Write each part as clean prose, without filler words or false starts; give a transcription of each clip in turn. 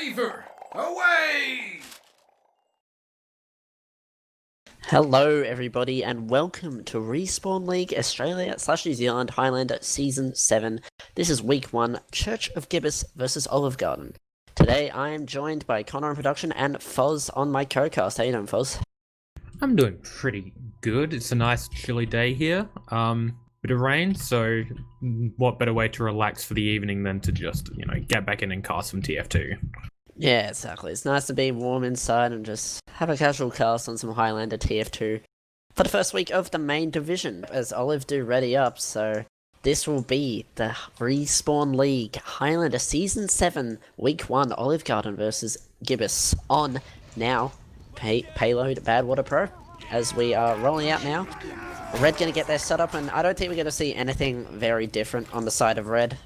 Favor, away! Hello everybody and welcome to Respawn League Australia / New Zealand Highlander Season 7. This is Week 1, Church of Gibus versus Olive Garden. Today I am joined by Connor in production and Foz on my co-cast. How you doing, Foz? I'm doing pretty good. It's a nice chilly day here. Bit of rain, so what better way to relax for the evening than to just, get back in and cast some TF2. Yeah, exactly. It's nice to be warm inside and just have a casual cast on some Highlander TF2 for the first week of the main division as Olive do ready up. So this will be the Respawn League Highlander Season 7 Week 1 Olive Garden versus Gibus on now Payload Badwater Pro as we are rolling out now. Red gonna get their setup, and I don't think we're gonna see anything very different on the side of Red.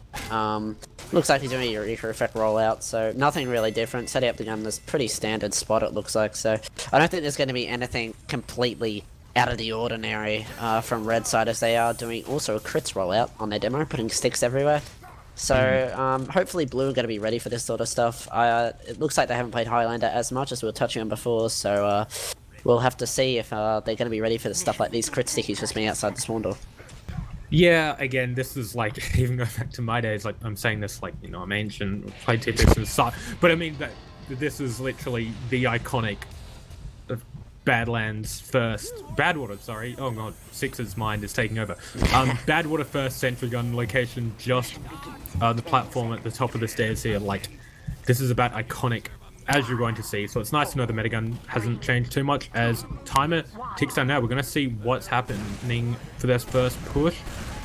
Looks like he's doing a Eureka Effect rollout, so nothing really different. Setting up the gun in this pretty standard spot, it looks like, so I don't think there's going to be anything completely out of the ordinary from Red side, as they are doing also a crits rollout on their demo, putting sticks everywhere. So hopefully Blue are going to be ready for this sort of stuff. It looks like they haven't played Highlander as much as we were touching on before, so we'll have to see if they're going to be ready for the stuff like these crit stickies just being outside the spawn door. Yeah, again, this is like, even going back to my days, like, I'm saying this like, I'm ancient, played TF2 and such, but I mean, this is literally the iconic of Badlands first, Badwater, sorry, oh god, Six's mind is taking over. Badwater first sentry gun location, just the platform at the top of the stairs here, like, this is about iconic, as you're going to see, so it's nice to know the metagun hasn't changed too much. As timer ticks down now, we're going to see what's happening for this first push.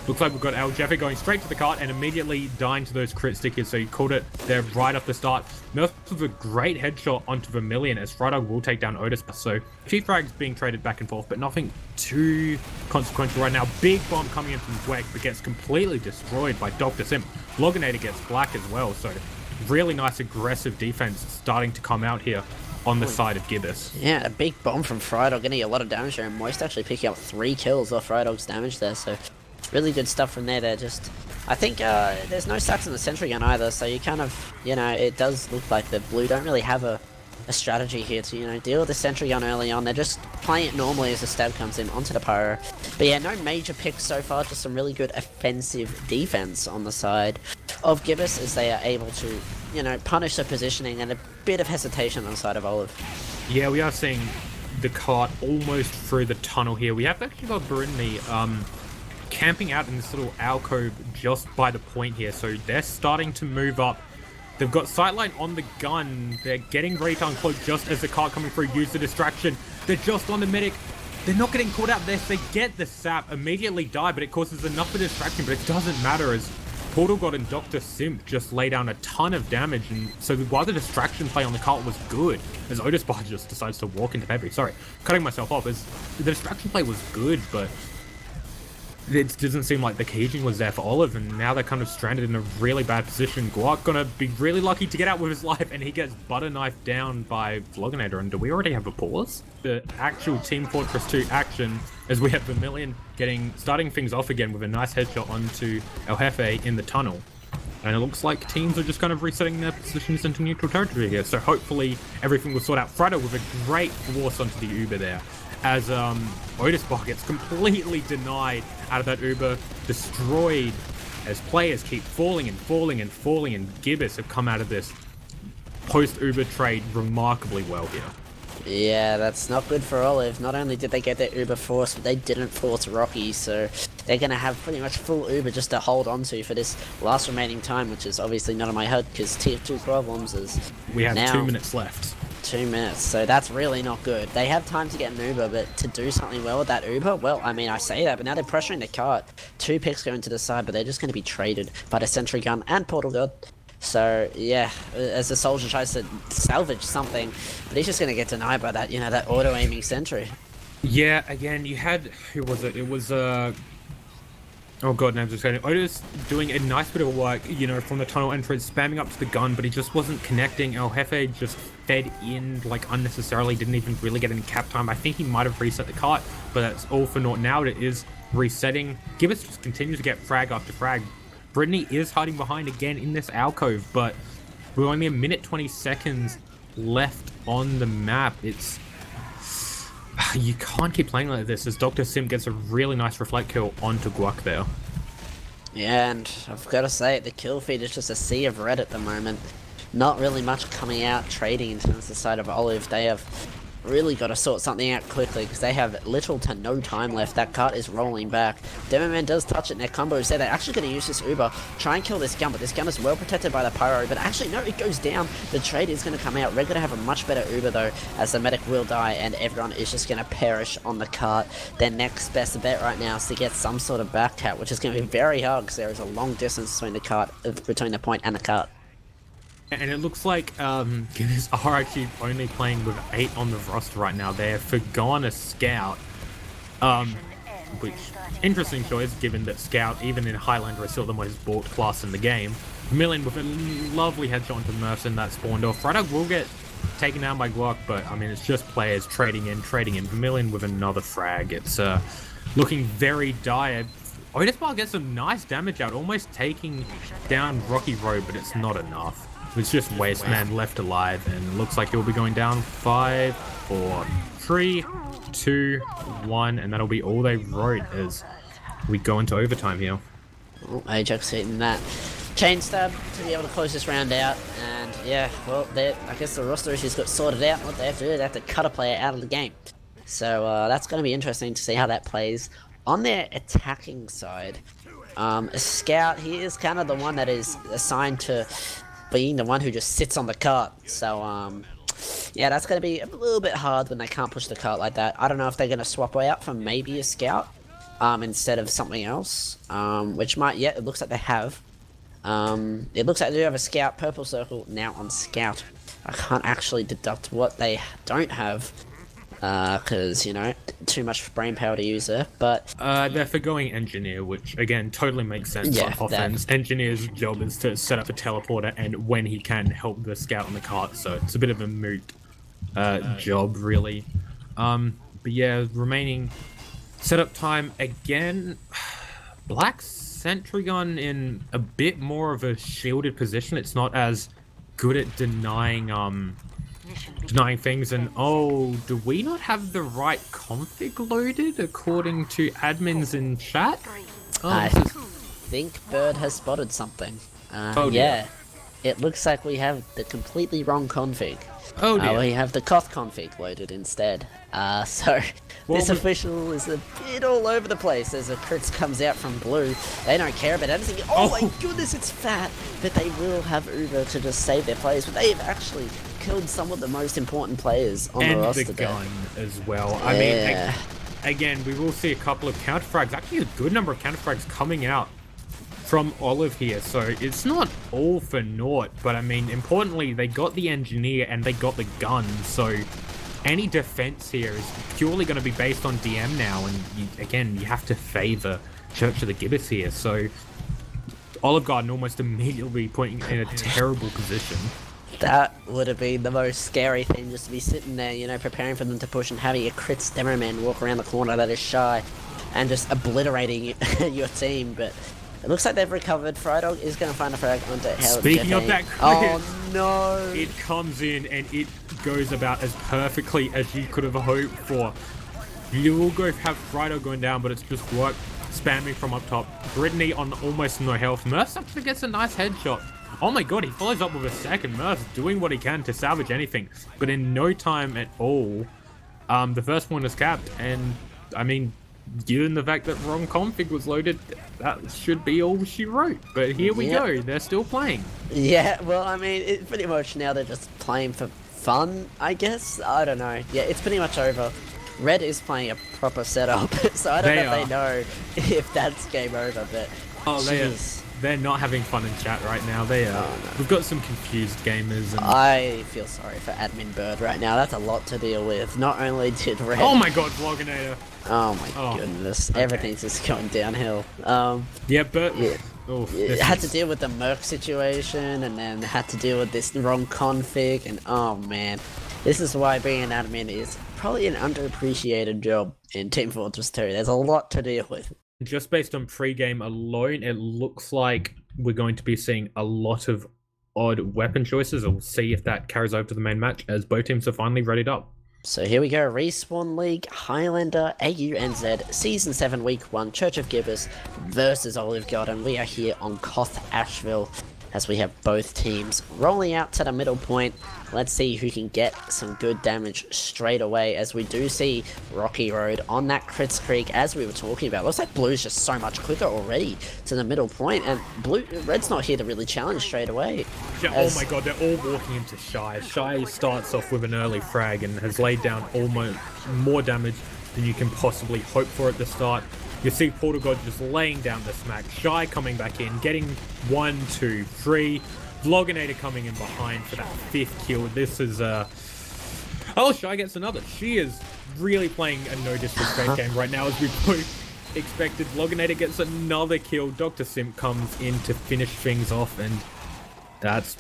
Looks like we've got El Jefe going straight to the cart and immediately dying to those crit stickers, so he called it there right off the start. Murph with a great headshot onto Vermilion, as Frydog will take down Otis, so a few frags being traded back and forth, but nothing too consequential right now. Big bomb coming in from Dweck, but gets completely destroyed by Dr. Sim. Vloginator gets black as well, so really nice aggressive defense starting to come out here on the side of Gibus. Yeah, a big bomb from Frydog, getting a lot of damage there, and Moist actually picking up 3 kills off Frydog's damage there, so really good stuff from there. I think there's no stacks on the sentry gun either, so you kind of, it does look like the Blue don't really have a strategy here to, deal with the sentry gun early on. They're just playing it normally as the stab comes in onto the pyro. But yeah, no major picks so far, just some really good offensive defense on the side of Gibus as they are able to, punish the positioning, and a bit of hesitation on the side of Olive. Yeah, we are seeing the cart almost through the tunnel here. We have actually got Brittany camping out in this little alcove just by the point here, so they're starting to move up. They've got sightline on the gun. They're getting ready to uncloak just as the cart coming through. Use the distraction. They're just on the medic. They're not getting caught out there. They get the sap, immediately die, but it causes enough of a distraction, but it doesn't matter as Portal God and Dr. Simp just lay down a ton of damage, and so while the distraction play on the cart was good, as Otis Bar just decides to walk into Pebby. Sorry, cutting myself off, as the distraction play was good, but it doesn't seem like the caging was there for Olive, and now they're kind of stranded in a really bad position. Guak gonna be really lucky to get out with his life, and he gets butter knifed down by Vloginator. And do we already have a pause? The actual Team Fortress 2 action, as we have Vermilion starting things off again with a nice headshot onto El Jefe in the tunnel. And it looks like teams are just kind of resetting their positions into neutral territory here, so hopefully everything will sort out. Friday with a great force onto the Uber there, as Otis Bar gets completely denied out of that Uber, destroyed, as players keep falling and falling and falling, and Gibus have come out of this post-Uber trade remarkably well here. Yeah, that's not good for Olive. Not only did they get their Uber force, but they didn't force Rocky, so they're going to have pretty much full Uber just to hold on to for this last remaining time, which is obviously not on my HUD, because TF2 problems is we have now 2 minutes left. 2 minutes, so that's really not good. They have time to get an Uber, but to do something well with that Uber, well, I mean, I say that, but now they're pressuring the cart. 2 picks going to the side, but they're just going to be traded by the sentry gun and Portal God. So, yeah, as the soldier tries to salvage something, but he's just going to get denied by that, that auto-aiming sentry. Yeah, again, you had, who was it? It was, oh god, name's just going. Otis doing a nice bit of work, from the tunnel entrance, spamming up to the gun, but he just wasn't connecting. El Jefe just fed in, like, unnecessarily, didn't even really get any cap time. I think he might have reset the cart, but that's all for naught. Now it is resetting. Gibus just continues to get frag after frag. Brittany is hiding behind again in this alcove, but We're only a minute 20 seconds left on the map. It's... You can't keep playing like this as Dr. Sim gets a really nice reflect kill onto Guac there. Yeah, and I've got to say, the kill feed is just a sea of red at the moment. Not really much coming out trading in terms of the side of Olive. They have really got to sort something out quickly because they have little to no time left. That cart is rolling back. Demoman does touch it, and their combo is there. They're actually going to use this Uber, try and kill this gun, but this gun is well protected by the Pyro. But actually, no, it goes down. The trade is going to come out. Red going to have a much better Uber, though, as the medic will die, and everyone is just going to perish on the cart. Their next best bet right now is to get some sort of back cat, which is going to be very hard because there is a long distance between the point and the cart. And it looks like Gibus are actually only playing with 8 on the roster right now. They have forgone a Scout, which, interesting choice given that Scout, even in Highlander, is still the most bought class in the game. Vermilion with a lovely headshot into Merson that spawned off. Freitag will get taken down by Glock, but I mean, it's just players trading in. Vermilion with another frag. It's looking very dire. Otisbar gets some nice damage out, almost taking down Rocky Road, but it's not enough. It's just Wasteman left alive, and it looks like he'll be going down 5, 4, 3, 2, 1, and that'll be all they wrote as we go into overtime here. Oh, Ajax hitting that chain stab to be able to close this round out, and yeah, well, I guess the roster issues got sorted out. What they have to do, they have to cut a player out of the game. So that's going to be interesting to see how that plays. On their attacking side, a Scout, he is kind of the one that is assigned to being the one who just sits on the cart. So, yeah, that's going to be a little bit hard when they can't push the cart like that. I don't know if they're going to swap out for maybe a Scout instead of something else, which might, yeah, it looks like they have. It looks like they do have a Scout, purple circle now on Scout. I can't actually deduct what they don't have, because, you know, too much brain power to use there, but... They're forgoing Engineer, which, again, totally makes sense on offense. Engineer's job is to set up a teleporter, and when he can, help the Scout on the cart, so it's a bit of a moot job, really. But yeah, remaining setup time, again, Black Sentry Gun in a bit more of a shielded position. It's not as good at denying things, and oh, do we not have the right config loaded according to admins in chat? Oh, I think Bird has spotted something. Yeah, it looks like we have the completely wrong config. Oh dear. We have the Koth config loaded instead. So this official is a bit all over the place as a crits comes out from blue. They don't care about anything. Oh my goodness, it's fat! But they will have Uber to just save their players, but they've actually killed some of the most important players on the roster. And the gun as well. Yeah. I mean, again, we will see a couple of counterfrags, actually a good number of counterfrags coming out from Olive here, so it's not all for naught, but I mean, importantly, they got the Engineer and they got the gun, so any defense here is purely going to be based on DM now, and you have to favor Church of the Gibus here, so Olive Garden almost immediately putting in a terrible position. That would have been the most scary thing, just to be sitting there, you know, preparing for them to push and having a crits demo man walk around the corner that is shy and just obliterating your team, but it looks like they've recovered. Frydog is going to find a frag onto Hell. Speaking of that crit, oh no! It comes in and it goes about as perfectly as you could have hoped for. You will go have Frydog going down, but it's just work spamming from up top. Brittany on almost no health. Merce actually gets a nice headshot. Oh my god, he follows up with a second. Merce doing what he can to salvage anything, but in no time at all, the first one is capped, and I mean, given the fact that wrong config was loaded, that should be all she wrote. But here we go, they're still playing. Yeah, well, I mean, it's pretty much now they're just playing for fun, I guess. I don't know. Yeah, it's pretty much over. Red is playing a proper setup, so I don't know if they know if that's game over, but... Oh, they're not having fun in chat right now. They are. Oh, no. We've got some confused gamers. And... I feel sorry for Admin Bird right now. That's a lot to deal with. Not only did Red... Oh my god, Vloginator. Oh my goodness. Okay. Everything's just going downhill. Yeah, but... Yeah. Had to deal with the Merc situation, and then had to deal with this wrong config, and oh man. This is why being an admin is probably an underappreciated job in Team Fortress 2. There's a lot to deal with. Just based on pre-game alone, it looks like we're going to be seeing a lot of odd weapon choices. We'll see if that carries over to the main match as both teams are finally readied up. So here we go, Respawn League, Highlander, AUNZ, Season 7, Week 1, Church of Gibus versus Olive God, and we are here on Koth, Asheville, as we have both teams rolling out to the middle point. Let's see who can get some good damage straight away, as we do see Rocky Road on that crit streak, as we were talking about. Looks like Blue's just so much quicker already to the middle point, and Red's not here to really challenge straight away. Yeah, oh my god, they're all walking into Shy. Shy starts off with an early frag and has laid down almost more damage than you can possibly hope for at the start. You see Portal God just laying down the smack. Shy coming back in, getting 1, 2, 3. Vloginator coming in behind for that 5th kill. This is oh, Shy gets another. She is really playing a no disrespect game right now, as we both expected. Vloginator gets another kill. Dr. Simp comes in to finish things off, and that's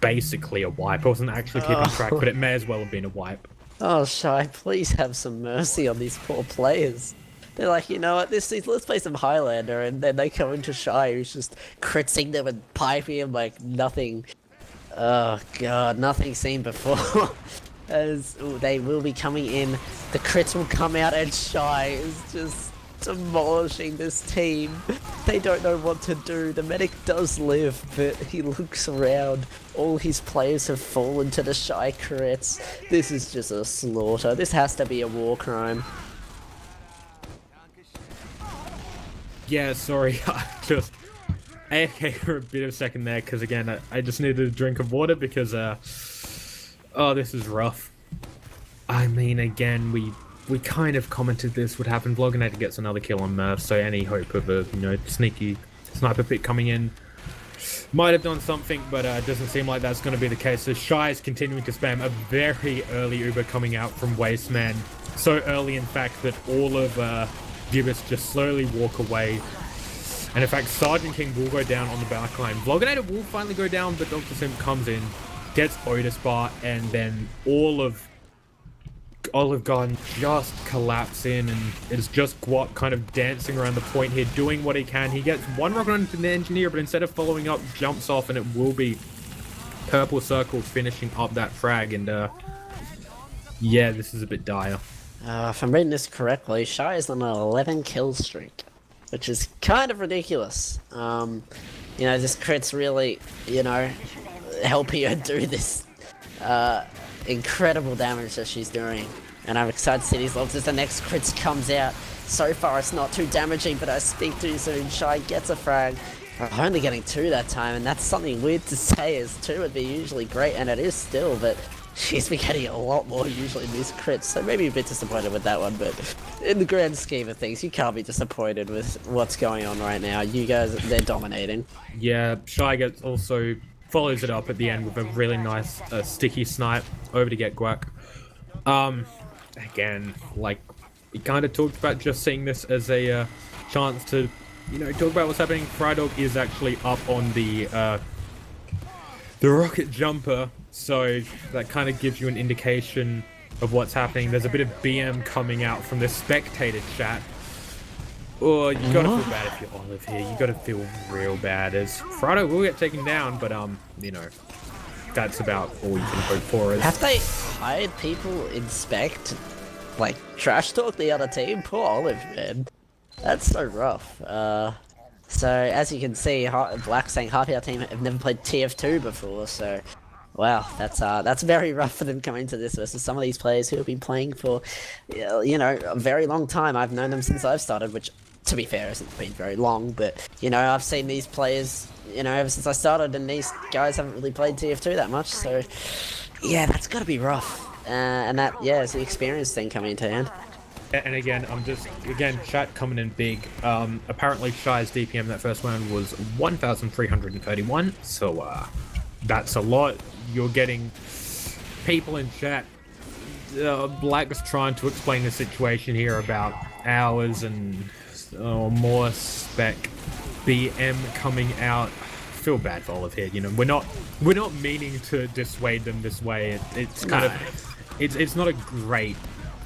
basically a wipe. I wasn't actually keeping track, but it may as well have been a wipe. Oh, Shy, please have some mercy on these poor players. They're like, you know what, let's play some Highlander, and then they come into Shy, who's just critzing them and piping them like nothing. Oh god, nothing seen before. As they will be coming in, the crits will come out, and Shy is just demolishing this team. They don't know what to do. The medic does live, but he looks around. All his players have fallen to the Shy crits. This is just a slaughter. This has to be a war crime. Yeah, sorry, I just AFK for a bit of a second there, because again, I just needed a drink of water because, oh, this is rough. I mean, again, we kind of commented this would happen. Vloginator gets another kill on Murph, so any hope of a, sneaky sniper pick coming in might have done something, but it doesn't seem like that's going to be the case. So Shy is continuing to spam a very early Uber coming out from Wasteman. So early, in fact, that all of Gibus just slowly walk away. And in fact, Sergeant King will go down on the back line. Vloginator will finally go down, but Dr. Sim comes in, gets Otis Bar, and then all of Olive Garden just collapse in, and it's just Guap kind of dancing around the point here, doing what he can. He gets one rocket onto the engineer, but instead of following up, jumps off, and it will be Purple Circle finishing up that frag. And yeah, this is a bit dire. If I'm reading this correctly, Shy is on an 11 kill streak, which is kind of ridiculous. This crit's really, helping her do this incredible damage that she's doing. And I'm excited to see these logs as the next crit comes out. So far it's not too damaging, but I speak too soon. Shy gets a frag. Only getting 2 that time, and that's something weird to say, as 2 would be usually great, and it is still, but she's been getting a lot more usually in these crits, so maybe a bit disappointed with that one, but in the grand scheme of things, you can't be disappointed with what's going on right now. You guys, they're dominating. Yeah, Shy gets also follows it up at the end with a really nice sticky snipe over to get Guac. Again, like, we kind of talked about just seeing this as a chance to, talk about what's happening. Frydog is actually up on the rocket jumper, so that kind of gives you an indication of what's happening. There's a bit of BM coming out from the spectator chat. Oh, you gotta feel bad if you're Olive here. You gotta feel real bad, as Friday will get taken down, but that's about all you can hope for. Have they hired people in spec to, like, trash talk the other team? Poor Olive, man. That's so rough. So as you can see, Black saying half our team have never played TF2 before, so wow, that's very rough for them coming to this versus some of these players who have been playing for, a very long time. I've known them since I've started, which, to be fair, hasn't been very long, but, I've seen these players, ever since I started, and these guys haven't really played TF2 that much, so yeah, that's gotta be rough. And that, yeah, it's the experience thing coming into hand. And again, chat coming in big. Apparently Shy's DPM that first round was 1,331, so that's a lot. You're getting people in chat. Black's trying to explain the situation here about hours and more spec BM coming out. Feel bad for Olive here. We're not meaning to dissuade them this way. It's kind of it's not a great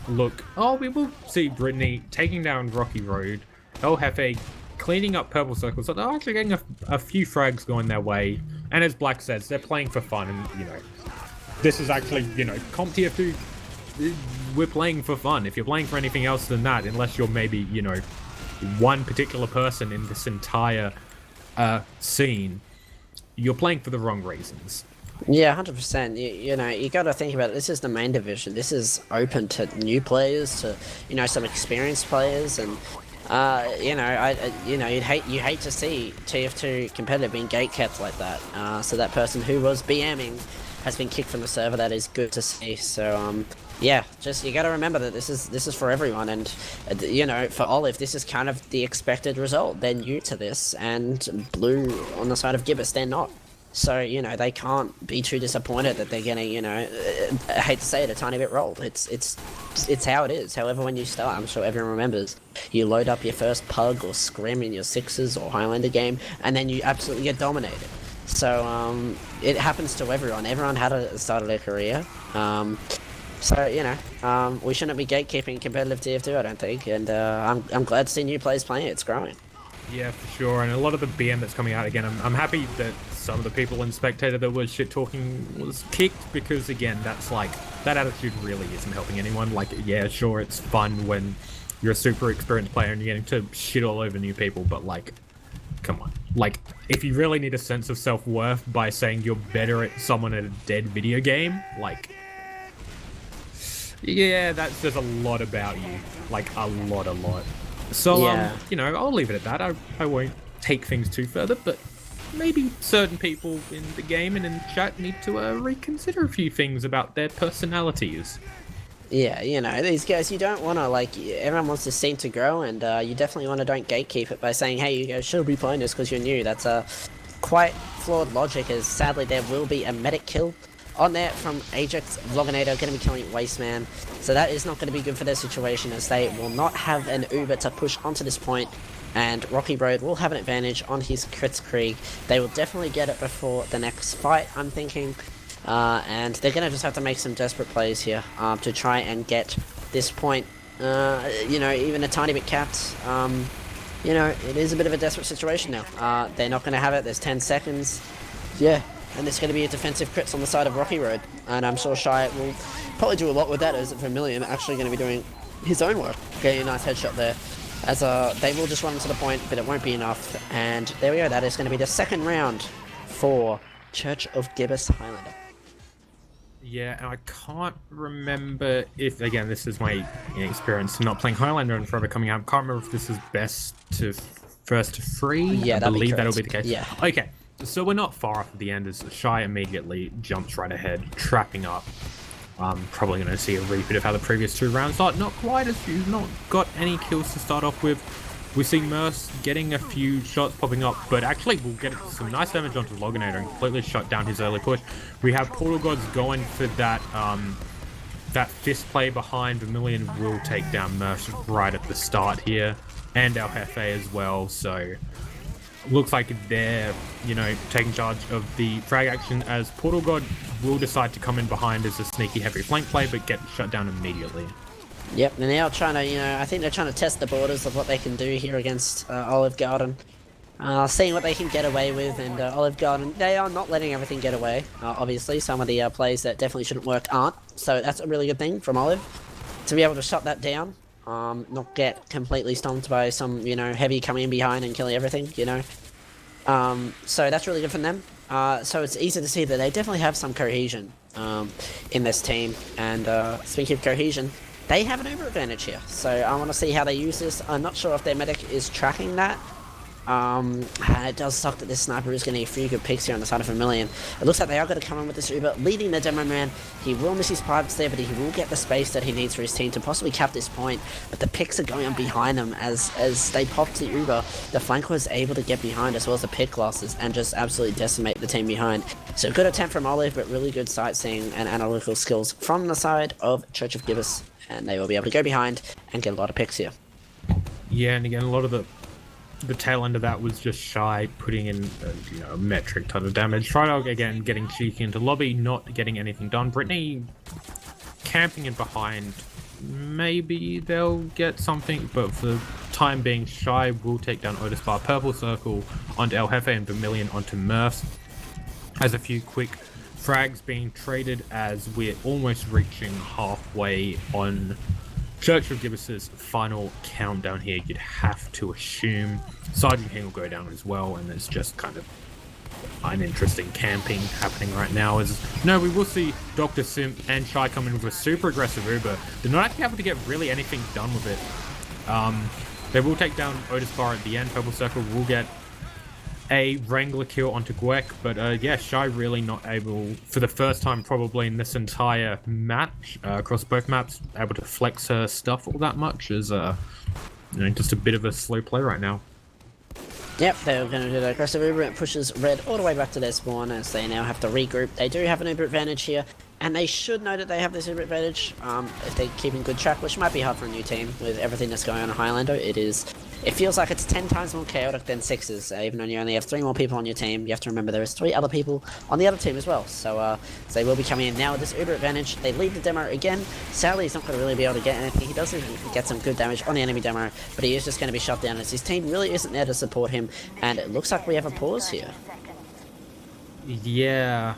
look. Oh, we will see Brittany taking down Rocky Road. El Jefe cleaning up Purple Circle, so they're actually getting a few frags going their way. And as Black says, they're playing for fun, and, you know, this is actually, you know, Comp TF2, we're playing for fun. If you're playing for anything else than that, unless you're maybe, you know, one particular person in this entire scene, you're playing for the wrong reasons. Yeah, 100%. You know, you got to think about it. This is the main division. This is open to new players, to, you know, some experienced players, and you know, you hate to see TF2 competitive being gatekept like that. So that person who was BMing has been kicked from the server. That is good to see. So yeah, just you got to remember that this is for everyone, and you know, for Olive, this is kind of the expected result. They're new to this, and Blue on the side of Gibus, they're not. So, you know, they can't be too disappointed that they're getting, you know, I hate to say it, a tiny bit rolled. It's how it is. However, when you start, I'm sure everyone remembers, you load up your first Pug or Scrim in your Sixes or Highlander game, and then you absolutely get dominated. So, it happens to everyone. Everyone had a start of their career. So, you know, we shouldn't be gatekeeping competitive TF2, I don't think, and I'm glad to see new players playing it. It's growing. Yeah, for sure, and a lot of the BM that's coming out again, I'm happy that some of the people in Spectator that were shit-talking was kicked, because again, that's like, that attitude really isn't helping anyone. Like, yeah, sure, it's fun when you're a super experienced player and you're getting to shit all over new people, but like, come on. Like, if you really need a sense of self-worth by saying you're better at someone at a dead video game, like, yeah, that says a lot about you. Like, a lot. So, yeah. You know, I'll leave it at that. I won't take things too further, but maybe certain people in the game and in the chat need to reconsider a few things about their personalities. Yeah, you know, these guys, you don't want to, like, everyone wants this scene to grow, and you definitely want to don't gatekeep it by saying, hey, you guys should be playing this because you're new. That's a quite flawed logic, as sadly there will be a medic kill on there from Ajax. Vloginator going to be killing Wasteman, so that is not going to be good for their situation, as they will not have an Uber to push onto this point, and Rocky Road will have an advantage on his Crits Krieg. They will definitely get it before the next fight, I'm thinking, and they're going to just have to make some desperate plays here to try and get this point, you know, even a tiny bit capped. You know, it is a bit of a desperate situation now. They're not going to have it. There's 10 seconds. Yeah. And there's going to be a defensive crits on the side of Rocky Road. And I'm sure Shy will probably do a lot with that, as Vermilion actually going to be doing his own work. Getting a nice headshot there. As they will just run to the point, but it won't be enough. And there we go. That is going to be the second round for Church of Gibus Highlander. Yeah, and I can't remember if, again, this is my experience not playing Highlander and forever coming out. I can't remember if this is best to first to free. Yeah, I believe that'll be the case. Yeah. Okay. So we're not far off at the end, as Shy immediately jumps right ahead, trapping up. Probably going to see a repeat of how the previous two rounds start. Not quite, as you've not got any kills to start off with. We see Merce getting a few shots popping up, but actually we'll get some nice damage onto Loginator and completely shut down his early push. We have Portal Gods going for that that fist play behind. Vermilion will take down Merce right at the start here, and our Hefe as well, so looks like they're, you know, taking charge of the frag action, as Portal God will decide to come in behind as a sneaky heavy flank play, but get shut down immediately. Yep, and they're now trying to, you know, I think they're trying to test the borders of what they can do here against Olive Garden. Seeing what they can get away with, and Olive Garden, they are not letting everything get away. Obviously, some of the plays that definitely shouldn't work aren't, so that's a really good thing from Olive, to be able to shut that down. Not get completely stomped by some, you know, heavy coming in behind and killing everything, you know. So that's really good for them. So it's easy to see that they definitely have some cohesion in this team. And speaking of cohesion, they have an Uber advantage here. So I want to see how they use this. I'm not sure if their medic is tracking that. It does suck that this sniper is going to get a few good picks here on the side of Vermilion. It looks like they are going to come in with this Uber, leading the demo man. He will miss his pipes there, but he will get the space that he needs for his team to possibly cap this point. But the picks are going on behind them as they pop the Uber. The flanker was able to get behind, as well as the pick losses, and just absolutely decimate the team behind. So good attempt from Olive, but really good sightseeing and analytical skills from the side of Church of Gibus. And they will be able to go behind and get a lot of picks here. Yeah, and again, a lot of the tail end of that was just Shy putting in you know, a metric ton of damage. Tridog again getting cheeky into lobby, not getting anything done. Brittany camping in behind. Maybe they'll get something, but for the time being, Shy will take down Otis Bar. Purple Circle onto El Jefe and Vermilion onto Murph. Has a few quick frags being traded as we're almost reaching halfway on Church of Gibus's final countdown here. You'd have to assume Sergeant King will go down as well, and there's just kind of uninteresting camping happening right now. As no, we will see Dr. Simp and Shy come in with a super aggressive Uber. They're not actually able to get really anything done with it. They will take down Otis Bar at the end. Purple Circle will get a Wrangler kill onto Gwek, but yeah, Shy really not able, for the first time probably in this entire match, across both maps, able to flex her stuff all that much, is just a bit of a slow play right now. Yep, they're going to do that aggressive Uber. It pushes Red all the way back to their spawn as they now have to regroup. They do have an Uber advantage here, and they should know that they have this Uber advantage if they're keeping good track, which might be hard for a new team with everything that's going on in Highlander. It feels like it's 10 times more chaotic than Sixes, even though you only have 3 more people on your team. You have to remember there is 3 other people on the other team as well. So they will be coming in now with this Uber advantage. They lead the demo again. Sadly, he's not going to really be able to get anything. He does get some good damage on the enemy demo, but he is just going to be shut down as his team really isn't there to support him. And it looks like we have a pause here. Yeah,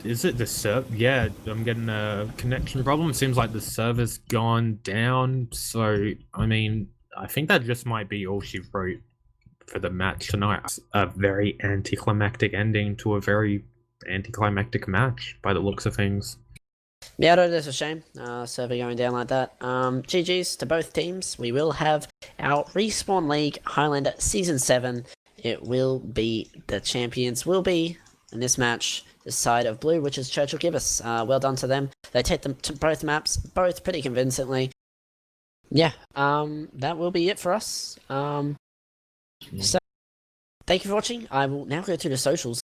is it the server? Yeah, I'm getting a connection problem. It seems like the server's gone down, so, I mean, I think that just might be all she wrote for the match tonight. A very anticlimactic ending to a very anticlimactic match, by the looks of things. Yeah, that's a shame. Server going down like that. GG's to both teams. We will have our Respawn League Highlander Season 7. It will be, the champions will be, in this match, the side of blue, which is Churchill Gibus. Well done to them. They take them to both maps, both pretty convincingly. Yeah, that will be it for us. So, thank you for watching. I will now go through the socials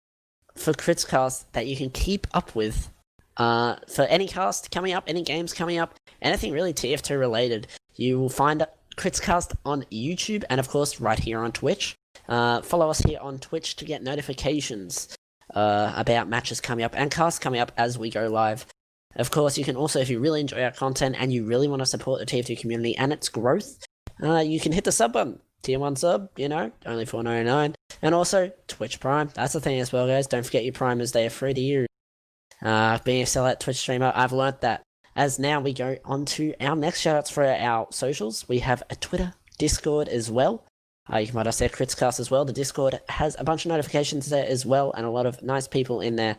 for Critscast that you can keep up with. For any cast coming up, any games coming up, anything really TF2 related, you will find Critscast on YouTube and of course right here on Twitch. Follow us here on Twitch to get notifications about matches coming up and casts coming up as we go live. Of course, you can also, if you really enjoy our content and you really want to support the TF2 community and its growth, you can hit the sub button. Tier 1 sub, you know, only $4.99. And also, Twitch Prime. That's the thing as well, guys. Don't forget your Primers, they are free to use. Being a sellout Twitch streamer, I've learnt that. As now we go on to our next shoutouts for our socials. We have a Twitter, Discord as well. You can find us there, Critscast as well. The Discord has a bunch of notifications there as well, and a lot of nice people in there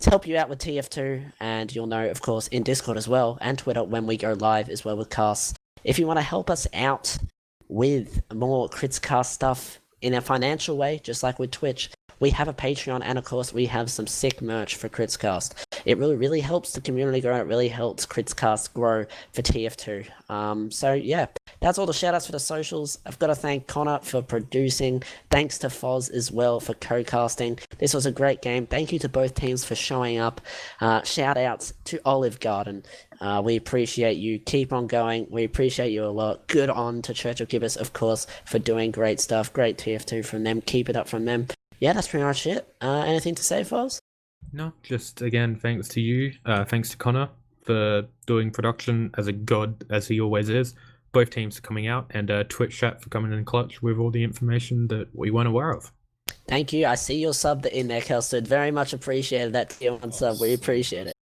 to help you out with TF2, and you'll know, of course, in Discord as well, and Twitter when we go live as well with casts. If you want to help us out with more Critscast stuff in a financial way, just like with Twitch, we have a Patreon, and of course, we have some sick merch for Critscast. It really helps the community grow, it really helps Critscast grow for TF2. So yeah, that's all the shoutouts for the socials. I've got to thank Connor for producing. Thanks to Foz as well for co-casting. This was a great game. Thank you to both teams for showing up. Shoutouts to Olive Garden. We appreciate you. Keep on going. We appreciate you a lot. Good on to Church of Gibus, of course, for doing great stuff. Great TF2 from them. Keep it up from them. Yeah, that's pretty much it. Anything to say, Foz? No, just again, thanks to you. Thanks to Connor for doing production as a god, as he always is. Both teams are coming out, and Twitch chat for coming in clutch with all the information that we weren't aware of. Thank you. I see your sub in there, Kelstead. Very much appreciated that tier 1 sub. We appreciate it.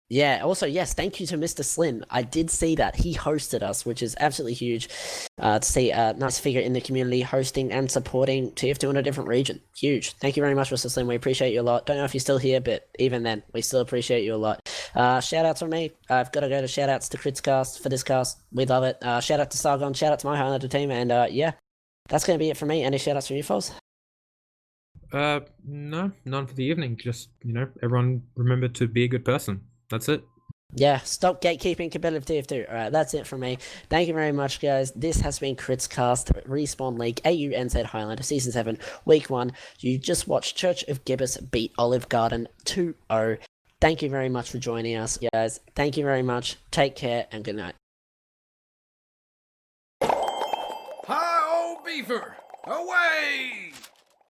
Yeah, also, yes, thank you to Mr. Slyn. I did see that. He hosted us, which is absolutely huge to see a nice figure in the community hosting and supporting TF2 in a different region. Huge. Thank you very much, Mr. Slyn. We appreciate you a lot. Don't know if you're still here, but even then, we still appreciate you a lot. Shout-outs from me. I've got to go to shout-outs to Critscast for this cast. We love it. Shout-out to Sargon. Shout-out to my Highlander team. And yeah, that's going to be it for me. Any shout-outs from you, Foz? No, none for the evening. Just, everyone remember to be a good person. That's it. Yeah, stop gatekeeping competitive TF2. Alright, that's it from me. Thank you very much, guys. This has been Critscast, Respawn League, AUNZ Highlander, Season 7, Week 1. You just watched Church of Gibus beat Olive Garden 2-0. Thank you very much for joining us, guys. Thank you very much. Take care, and good night. Hi, old beaver! Away!